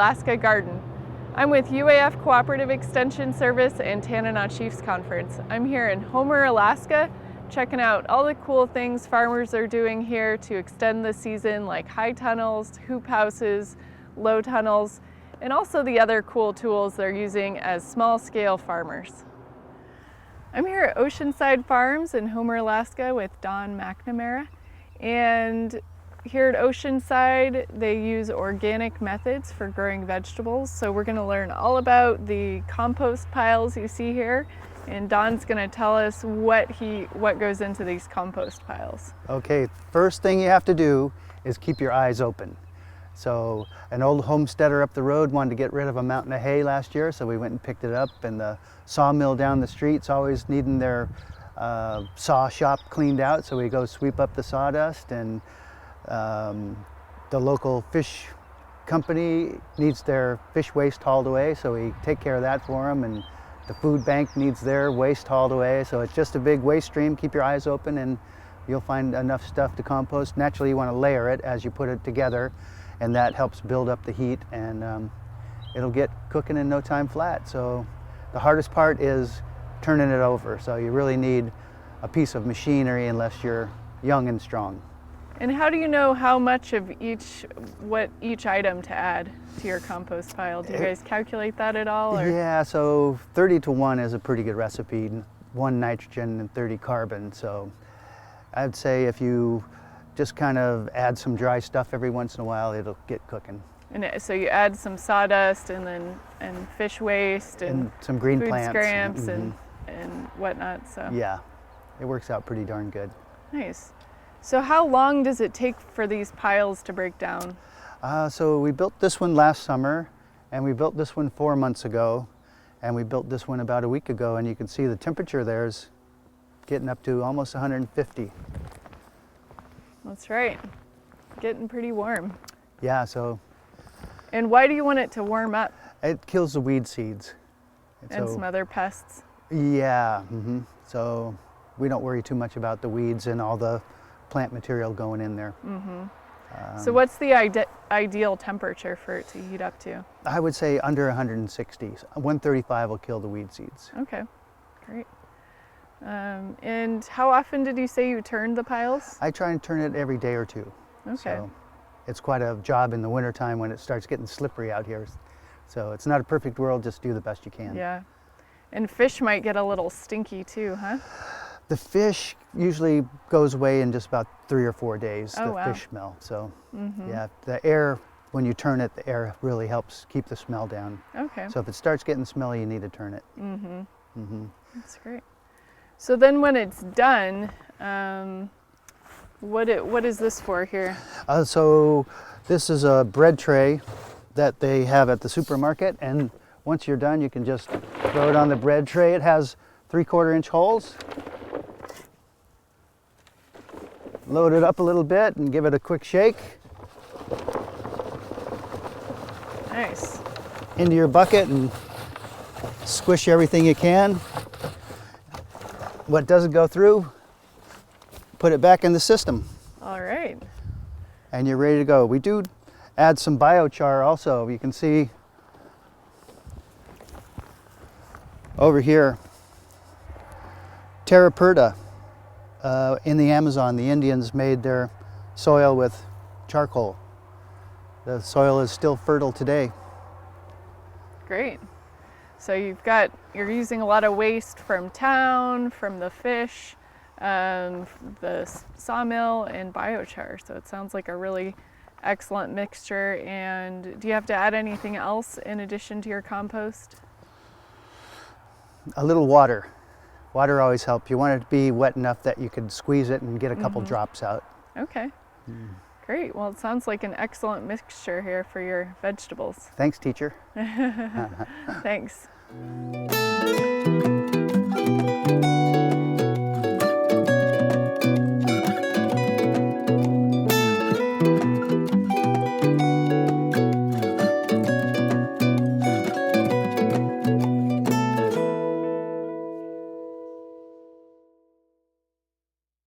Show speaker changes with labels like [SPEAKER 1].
[SPEAKER 1] Alaska Garden. I'm with UAF Cooperative Extension Service and Tanana Chiefs Conference. I'm here in Homer, Alaska, checking out all the cool things farmers are doing here to extend the season, like high tunnels, hoop houses, low tunnels, and also the other cool tools they're using as small-scale farmers. I'm here at Oceanside Farms in Homer, Alaska with Don McNamara, and here at Oceanside they use organic methods for growing vegetables. So we're going to learn all about the compost piles you see here, and Don's going to tell us what goes into these compost piles.
[SPEAKER 2] Okay, first thing you have to do is keep your eyes open. So an old homesteader up the road wanted to get rid of a mountain of hay last year, so we went and picked it up, and the sawmill down the street's always needing their saw shop cleaned out, so we go sweep up the sawdust, and the local fish company needs their fish waste hauled away, so we take care of that for them, and the food bank needs their waste hauled away, so it's just a big waste stream. Keep your eyes open and you'll find enough stuff to compost. Naturally, you want to layer it as you put it together, and that helps build up the heat, and it'll get cooking in no time flat. So the hardest part is turning it over, so you really need a piece of machinery unless you're young and strong.
[SPEAKER 1] And how do you know how much of each item to add to your compost pile? Do you guys calculate that at all? Or?
[SPEAKER 2] Yeah, so 30-to-1 is a pretty good recipe, 1 nitrogen and 30 carbon. So I'd say if you just kind of add some dry stuff every once in a while, it'll get cooking.
[SPEAKER 1] And so you add some sawdust and fish waste and
[SPEAKER 2] some green
[SPEAKER 1] food
[SPEAKER 2] plants,
[SPEAKER 1] scraps and whatnot. So
[SPEAKER 2] yeah, it works out pretty darn good.
[SPEAKER 1] Nice. So how long does it take for these piles to break down?
[SPEAKER 2] So we built this one last summer, and we built this one 4 months ago, and we built this one about a week ago, and you can see the temperature there is getting up to almost 150.
[SPEAKER 1] That's right. Getting pretty warm.
[SPEAKER 2] Yeah, so.
[SPEAKER 1] And why do you want it to warm up?
[SPEAKER 2] It kills the weed seeds.
[SPEAKER 1] And some other pests.
[SPEAKER 2] Yeah, so we don't worry too much about the weeds and all the plant material going in there.
[SPEAKER 1] So what's the ideal temperature for it to heat up to?
[SPEAKER 2] I would say under 160. 135 will kill the weed seeds.
[SPEAKER 1] Okay, great. And how often did you say you turned the piles?
[SPEAKER 2] I try and turn it every day or two.
[SPEAKER 1] Okay.
[SPEAKER 2] So it's quite a job in the wintertime when it starts getting slippery out here. So it's not a perfect world, just do the best you can.
[SPEAKER 1] Yeah. And fish might get a little stinky too, huh?
[SPEAKER 2] The fish usually goes away in just about 3 or 4 days, fish smell. So yeah, the air, when you turn it, the air really helps keep the smell down.
[SPEAKER 1] Okay.
[SPEAKER 2] So if it starts getting smelly, you need to turn it.
[SPEAKER 1] That's great. So then when it's done, what is this for here?
[SPEAKER 2] So this is a bread tray that they have at the supermarket, and once you're done, you can just throw it on the bread tray. It has 3/4 inch holes. Load it up a little bit and give it a quick shake.
[SPEAKER 1] Nice.
[SPEAKER 2] Into your bucket and squish everything you can. What doesn't go through, put it back in the system.
[SPEAKER 1] All right.
[SPEAKER 2] And you're ready to go. We do add some biochar also. You can see over here, Terra Perta. In the Amazon, the Indians made their soil with charcoal. The soil is still fertile today.
[SPEAKER 1] Great. So you're using a lot of waste from town, from the fish, the sawmill, and biochar. So it sounds like a really excellent mixture. And do you have to add anything else in addition to your compost?
[SPEAKER 2] A little water. Water always helps. You want it to be wet enough that you could squeeze it and get a couple drops out.
[SPEAKER 1] Okay. Great. Well, it sounds like an excellent mixture here for your vegetables.
[SPEAKER 2] Thanks, teacher.
[SPEAKER 1] Thanks.